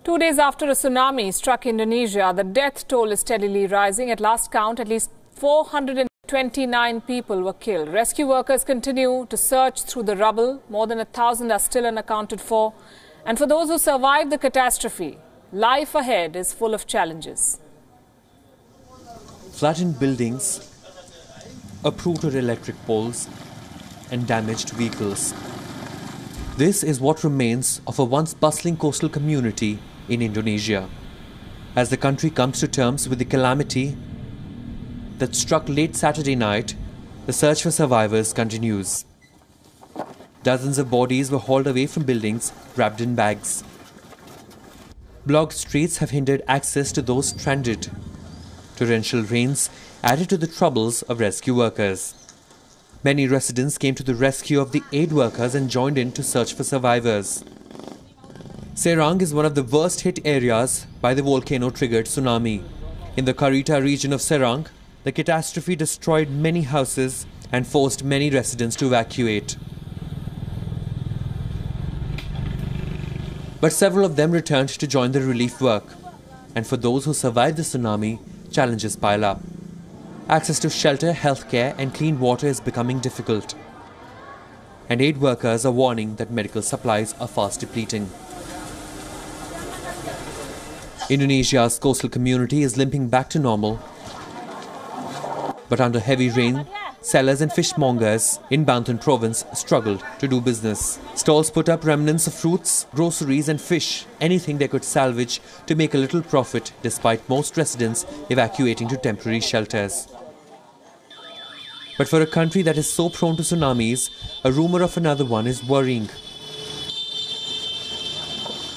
2 days after a tsunami struck Indonesia, the death toll is steadily rising. At last count, at least 429 people were killed. Rescue workers continue to search through the rubble. More than 1,000 are still unaccounted for. And for those who survived the catastrophe, life ahead is full of challenges. Flattened buildings, uprooted electric poles, and damaged vehicles. This is what remains of a once bustling coastal community in Indonesia, as the country comes to terms with the calamity that struck late Saturday night. The search for survivors continues. Dozens of bodies were hauled away from buildings wrapped in bags. Blocked streets have hindered access to those stranded. Torrential rains added to the troubles of rescue workers. Many residents came to the rescue of the aid workers and joined in to search for survivors. Serang is one of the worst hit areas by the volcano-triggered tsunami. In the Karita region of Serang, the catastrophe destroyed many houses and forced many residents to evacuate. But several of them returned to join the relief work. And for those who survived the tsunami, challenges pile up. Access to shelter, healthcare and clean water is becoming difficult. And aid workers are warning that medical supplies are fast depleting. Indonesia's coastal community is limping back to normal. But under heavy rain, sellers and fishmongers in Banten province struggled to do business. Stalls put up remnants of fruits, groceries and fish, anything they could salvage to make a little profit, despite most residents evacuating to temporary shelters. But for a country that is so prone to tsunamis, a rumor of another one is worrying.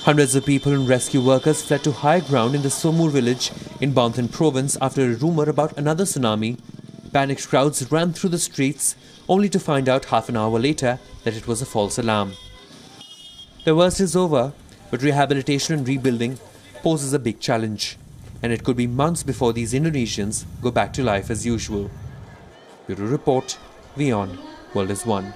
Hundreds of people and rescue workers fled to high ground in the Somur village in Banten province after a rumor about another tsunami. Panicked crowds ran through the streets, only to find out half an hour later that it was a false alarm. The worst is over, but rehabilitation and rebuilding poses a big challenge, and it could be months before these Indonesians go back to life as usual. Bureau Report, WION, World is One.